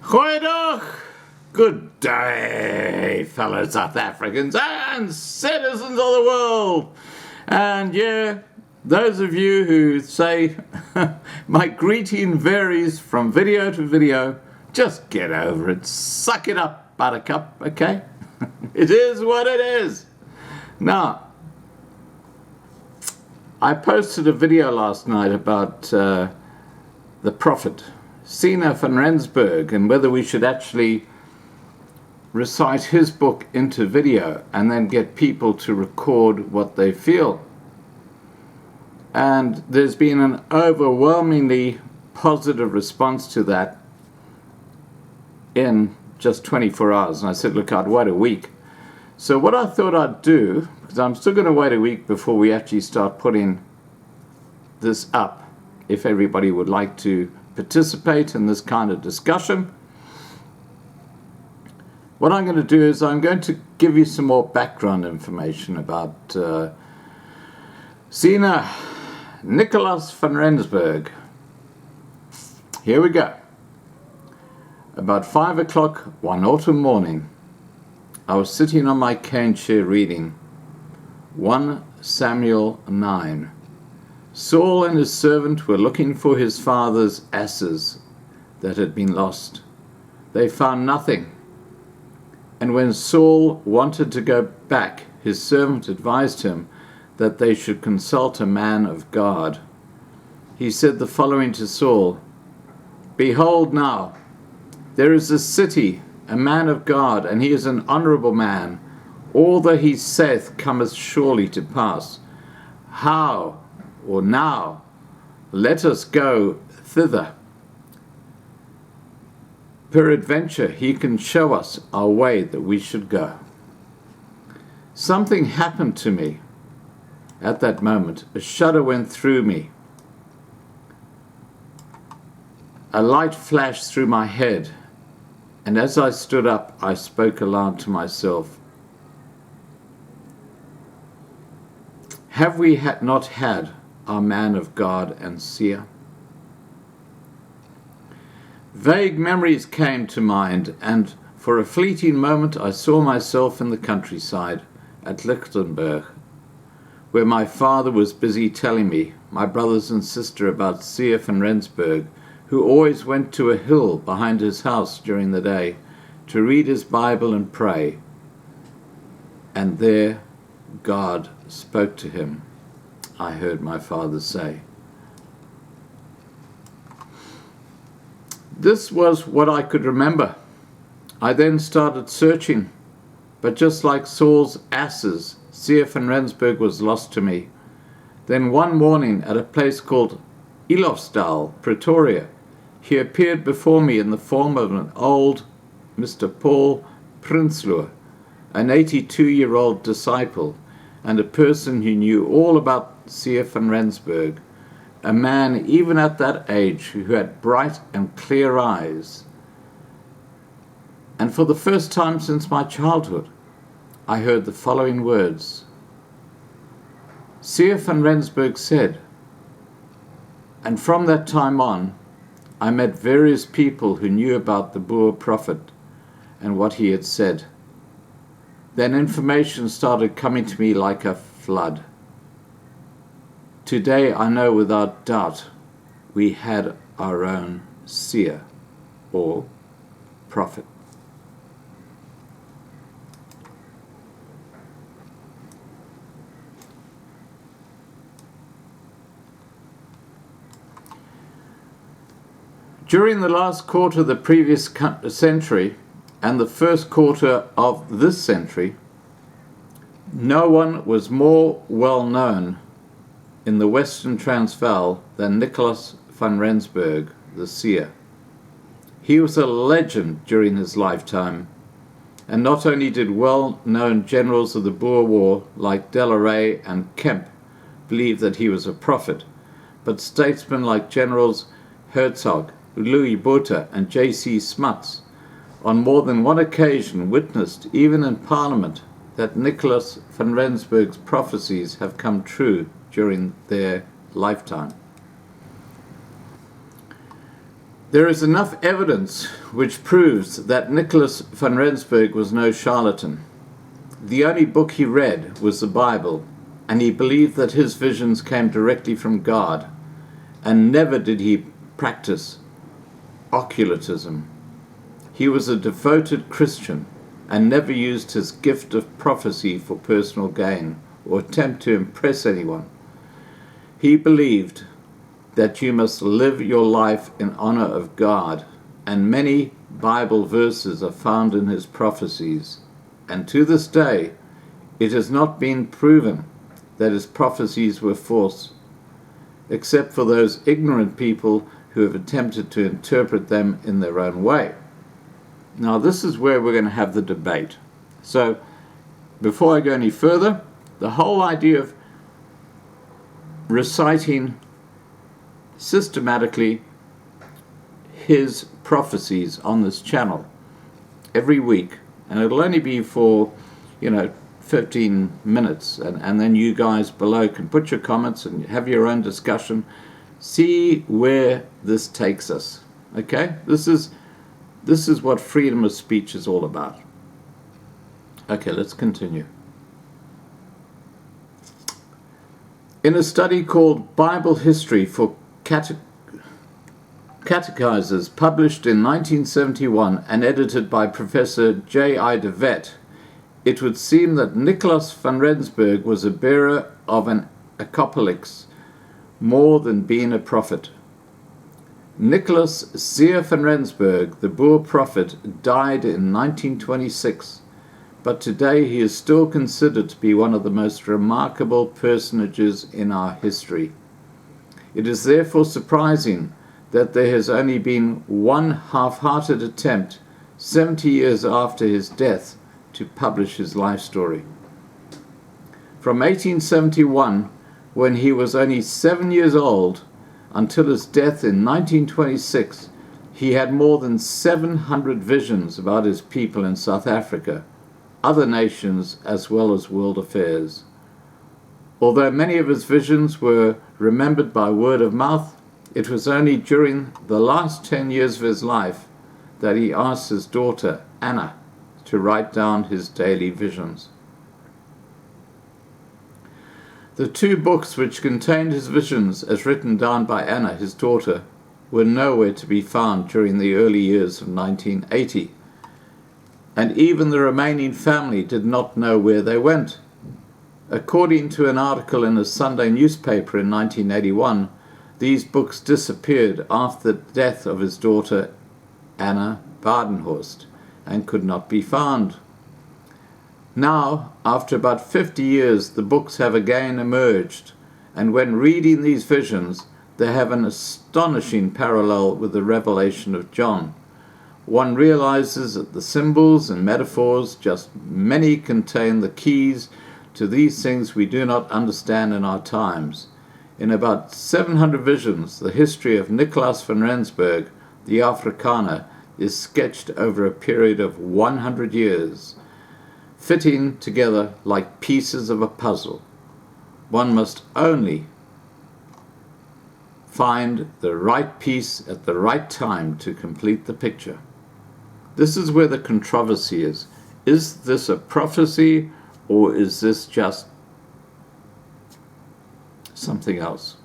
Goeiedag! Good day, fellow South Africans and citizens of the world. And yeah, those of you who say my greeting varies from video to video, just get over it. Suck it up, buttercup, okay? It is what it is. Now, I posted a video last night about the prophet, Siener van Rensburg, and whether we should actually recite his book into video and then get people to record what they feel. And there's been an overwhelmingly positive response to that in just 24 hours. And I said, look, I'd wait a week. So what I thought I'd do, because I'm still going to wait a week before we actually start putting this up, if everybody would like to participate in this kind of discussion. What I'm going to do is I'm going to give you some more background information about Siener Nicolaas van Rensburg. Here we go. About 5 o'clock one autumn morning, I was sitting on my cane chair reading 1 Samuel 9. Saul and his servant were looking for his father's asses that had been lost. They found nothing. And when Saul wanted to go back, his servant advised him that they should consult a man of God. He said the following to Saul, "Behold now, there is a city, a man of God, and he is an honorable man. All that he saith cometh surely to pass. How, or now, let us go thither. Peradventure he can show us our way that we should go." Something happened to me at that moment. A shudder went through me. A light flashed through my head, and as I stood up, I spoke aloud to myself. Have we not had our man of God and seer? Vague memories came to mind, and for a fleeting moment I saw myself in the countryside at Lichtenberg, where my father was busy telling me, my brothers and sister, about Siener van Rensburg, who always went to a hill behind his house during the day to read his Bible and pray. And there God spoke to him, I heard my father say. This was what I could remember. I then started searching, but just like Saul's asses, Siener van Rensburg was lost to me. Then one morning at a place called Ilofsdal, Pretoria, he appeared before me in the form of an old Mr. Paul Prinsloo, an 82-year-old disciple, and a person who knew all about Siener van Rensburg, a man even at that age who had bright and clear eyes. And for the first time since my childhood, I heard the following words. Siener van Rensburg said, and from that time on, I met various people who knew about the Boer prophet and what he had said. Then information started coming to me like a flood. Today I know without doubt we had our own seer or prophet. During the last quarter of the previous century and the first quarter of this century, no one was more well known in the Western Transvaal than Nicolaas van Rensburg, the seer. He was a legend during his lifetime, and not only did well-known generals of the Boer War like Delarey and Kemp believe that he was a prophet, but statesmen like Generals Herzog, Louis Botha and J.C. Smuts on more than one occasion witnessed, even in Parliament, that Nicolaas van Rensburg's prophecies have come true during their lifetime. There is enough evidence which proves that Nicholas van Rensburg was no charlatan. The only book he read was the Bible, and he believed that his visions came directly from God, and never did he practice occultism. He was a devoted Christian and never used his gift of prophecy for personal gain or attempt to impress anyone. He believed that you must live your life in honor of God, and many Bible verses are found in his prophecies. And to this day, it has not been proven that his prophecies were false, except for those ignorant people who have attempted to interpret them in their own way. Now, this is where we're going to have the debate. So, before I go any further, the whole idea of reciting systematically his prophecies on this channel every week, and it'll only be for 15 minutes, and then you guys below can put your comments and have your own discussion, see where this takes us. Okay, this is what freedom of speech is all about. Okay, let's continue. In a study called Bible History for Catechizers, published in 1971 and edited by Professor J.I. de Wet, it would seem that Nicholas van Rensburg was a bearer of an apocalypse more than being a prophet. Nicholas Siener van Rensburg, the Boer prophet, died in 1926, but today he is still considered to be one of the most remarkable personages in our history. It is therefore surprising that there has only been one half-hearted attempt 70 years after his death to publish his life story. From 1871, when he was only 7 years old, until his death in 1926, he had more than 700 visions about his people in South Africa, other nations, as well as world affairs. Although many of his visions were remembered by word of mouth, it was only during the last 10 years of his life that he asked his daughter, Anna, to write down his daily visions. The two books which contained his visions, as written down by Anna, his daughter, were nowhere to be found during the early years of 1980, and even the remaining family did not know where they went. According to an article in a Sunday newspaper in 1981, these books disappeared after the death of his daughter Anna Badenhorst and could not be found. Now, after about 50 years, the books have again emerged, and when reading these visions, they have an astonishing parallel with the revelation of John. One realizes that the symbols and metaphors, just many, contain the keys to these things we do not understand in our times. In about 700 visions, the history of Nicholas van Rensburg, the Afrikaner, is sketched over a period of 100 years, fitting together like pieces of a puzzle. One must only find the right piece at the right time to complete the picture. This is where the controversy is. Is this a prophecy, or is this just something else?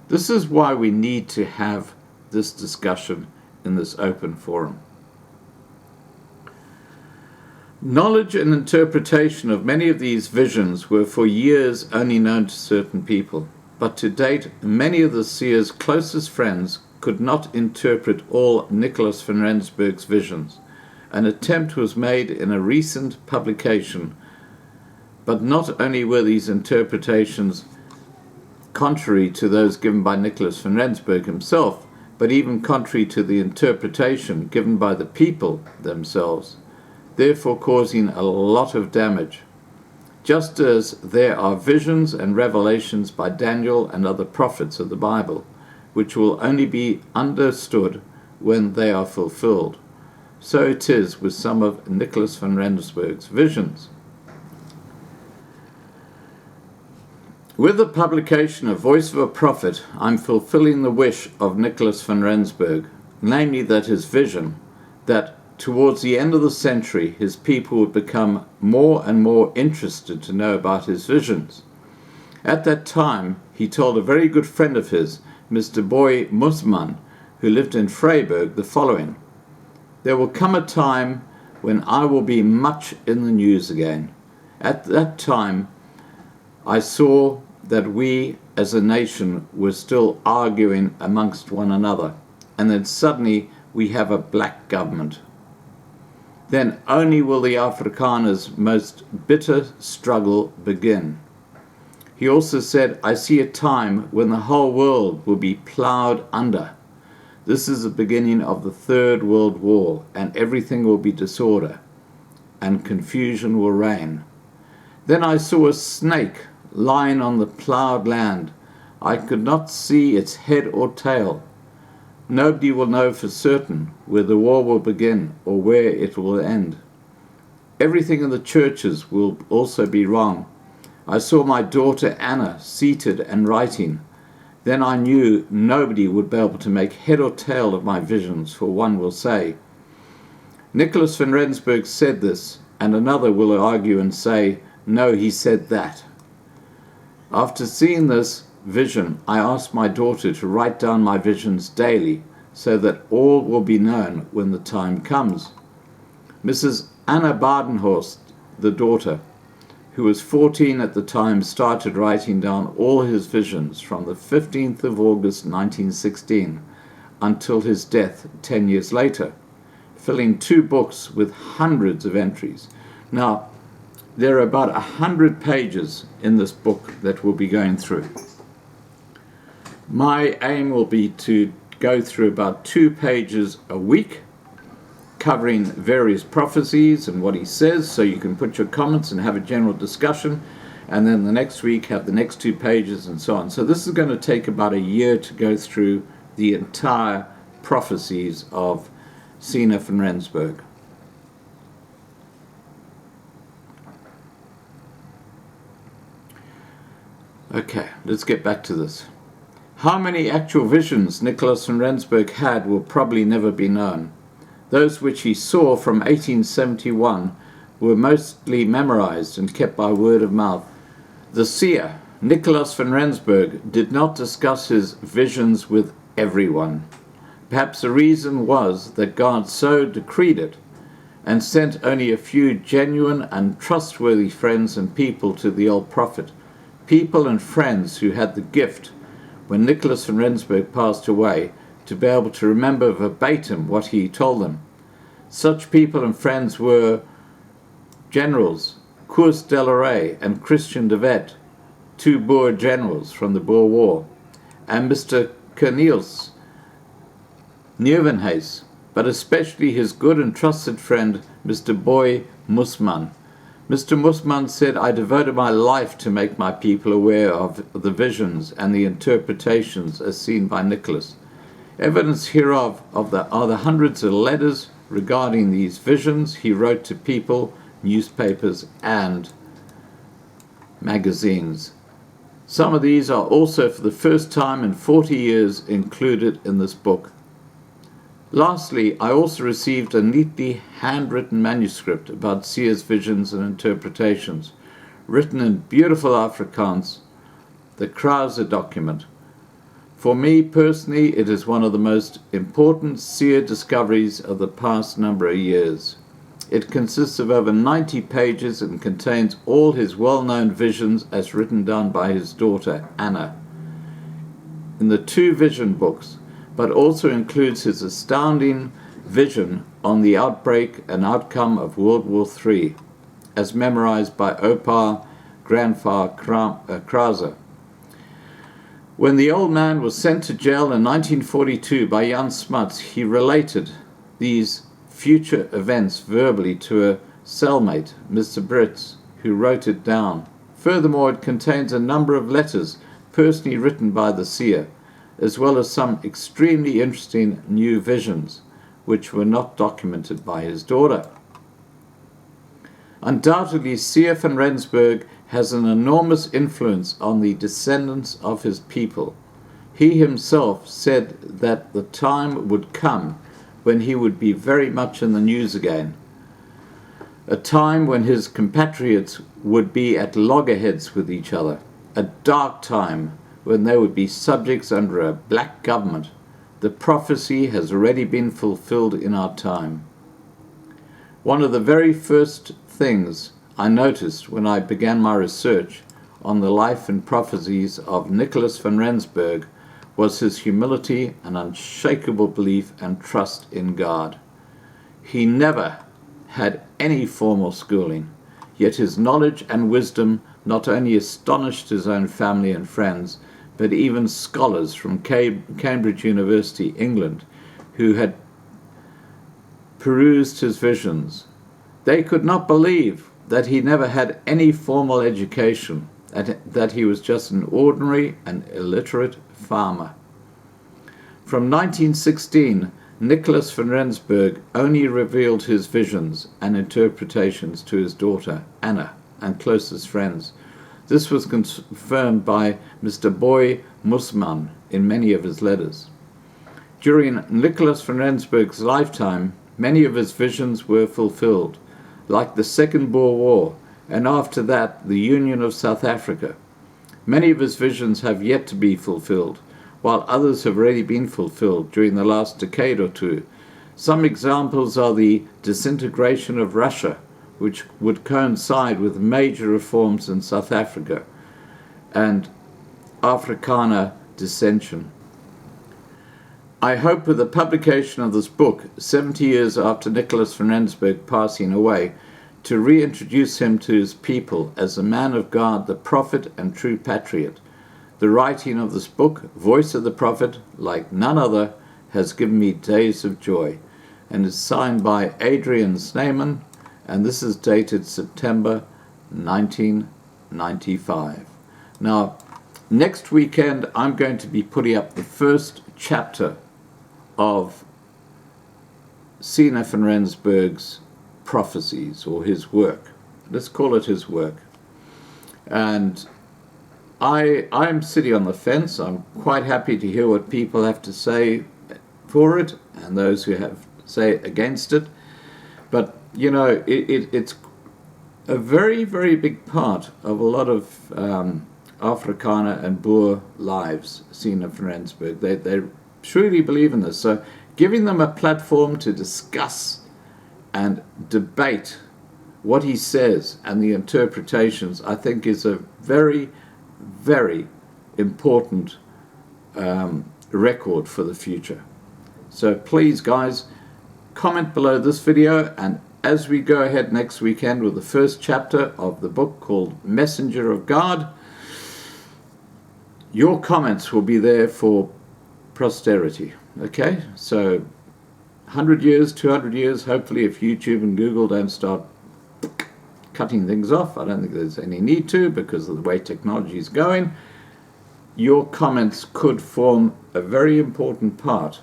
This is why we need to have this discussion in this open forum. Knowledge and interpretation of many of these visions were for years only known to certain people, but to date many of the seer's closest friends could not interpret all Nicholas van Rensburg's visions. An attempt was made in a recent publication, but not only were these interpretations contrary to those given by Nicholas van Rensburg himself, but even contrary to the interpretation given by the people themselves, therefore causing a lot of damage. Just as there are visions and revelations by Daniel and other prophets of the Bible, which will only be understood when they are fulfilled, so it is with some of Nicholas van Rensburg's visions. With the publication of Voice of a Prophet, I'm fulfilling the wish of Nicholas van Rensburg. namely that his vision, that towards the end of the century his people would become more and more interested to know about his visions. At that time, he told a very good friend of his, Mr. Boy Musman, who lived in Freiburg, the following: "There will come a time when I will be much in the news again. At that time, I saw that we as a nation were still arguing amongst one another, and then suddenly we have a black government. Then only will the Afrikaners' most bitter struggle begin." He also said, "I see a time when the whole world will be ploughed under. This is the beginning of the Third World War, and everything will be disorder, and confusion will reign. Then I saw a snake lying on the ploughed land. I could not see its head or tail. Nobody will know for certain where the war will begin or where it will end. Everything in the churches will also be wrong. I saw my daughter Anna seated and writing. Then I knew nobody would be able to make head or tail of my visions, for one will say, 'Nicholas van Rensburg said this,' and another will argue and say, 'No, he said that.' After seeing this vision, I asked my daughter to write down my visions daily, so that all will be known when the time comes. Mrs. Anna Badenhorst, the daughter, who was 14 at the time, started writing down all his visions from the 15th of August 1916 until his death 10 years later, filling 2 books with hundreds of entries. Now, there are about 100 pages in this book that we'll be going through. My aim will be to go through about 2 pages a week, covering various prophecies and what he says, so you can put your comments and have a general discussion, and then the next week have the next 2 pages and so on. So this is going to take about a year to go through the entire prophecies of Siener van Rensburg. Okay, let's get back to this. How many actual visions Nicholas van Rensburg had will probably never be known. Those which he saw from 1871 were mostly memorized and kept by word of mouth. The seer, Nicholas van Rensburg, did not discuss his visions with everyone. Perhaps the reason was that God so decreed it, and sent only a few genuine and trustworthy friends and people to the old prophet, people and friends who had the gift, when Nicholas van Rensburg passed away, to be able to remember verbatim what he told them. Such people and friends were generals Koos de la Rey and Christian de Wet, 2 Boer generals from the Boer War, and Mr. Cornelis Nieuwenhuis, but especially his good and trusted friend Mr. Boy Musman. Mr. Musman said, "I devoted my life to make my people aware of the visions and the interpretations as seen by Nicholas. Evidence hereof are the hundreds of letters regarding these visions he wrote to people, newspapers, and magazines. Some of these are also for the first time in 40 years included in this book. Lastly, I also received a neatly handwritten manuscript about Seer's visions and interpretations, written in beautiful Afrikaans, the Krause document. For me personally, it is one of the most important Seer discoveries of the past number of years. It consists of over 90 pages and contains all his well-known visions as written down by his daughter, Anna, in the 2 vision books, but also includes his astounding vision on the outbreak and outcome of World War III, as memorized by Opa Grandfather Krause. When the old man was sent to jail in 1942 by Jan Smuts, he related these future events verbally to a cellmate, Mr. Brits, who wrote it down. Furthermore, it contains a number of letters personally written by the seer, as well as some extremely interesting new visions, which were not documented by his daughter. Undoubtedly, Siener van Rensburg has an enormous influence on the descendants of his people. He himself said that the time would come when he would be very much in the news again, a time when his compatriots would be at loggerheads with each other, a dark time when they would be subjects under a black government. The prophecy has already been fulfilled in our time. One of the very first things I noticed when I began my research on the life and prophecies of Siener van Rensburg was his humility and unshakable belief and trust in God. He never had any formal schooling, yet his knowledge and wisdom not only astonished his own family and friends, but even scholars from Cambridge University, England, who had perused his visions. They could not believe that he never had any formal education, that he was just an ordinary and illiterate farmer. From 1916, Siener van Rensburg only revealed his visions and interpretations to his daughter, Anna, and closest friends. This was confirmed by Mr. Boy Musman in many of his letters. During Siener van Rensburg's lifetime, many of his visions were fulfilled, like the Second Boer War, and after that, the Union of South Africa. Many of his visions have yet to be fulfilled, while others have already been fulfilled during the last decade or two. Some examples are the disintegration of Russia, which would coincide with major reforms in South Africa, and Afrikaner dissension. I hope with the publication of this book, 70 years after Siener van Rensburg passing away, to reintroduce him to his people as a man of God, the prophet and true patriot. The writing of this book, Voice of the Prophet, like none other, has given me days of joy, and is signed by Adrian Snyman, and this is dated September 1995. Now, next weekend I'm going to be putting up the first chapter of Siener van Rensburg's prophecies, or his work. Let's call it his work. And I'm sitting on the fence. I'm quite happy to hear what people have to say for it and those who have say against it. But, you know, it's a very, very big part of a lot of Afrikaner and Boer lives, Siener van Rensburg. They truly believe in this. So giving them a platform to discuss and debate what he says and the interpretations, I think is a very, very important record for the future. So please, guys, comment below this video, and as we go ahead next weekend with the first chapter of the book called Messenger of God, your comments will be there for posterity. Okay, so 100 years, 200 years, hopefully, if YouTube and Google don't start cutting things off, I don't think there's any need to because of the way technology is going, your comments could form a very important part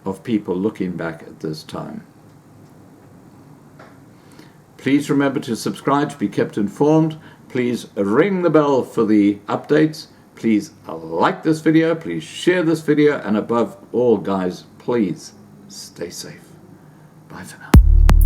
of people looking back at this time. Please remember to subscribe to be kept informed. Please ring the bell for the updates. Please like this video. Please share this video. And above all, guys, please stay safe. Bye for now.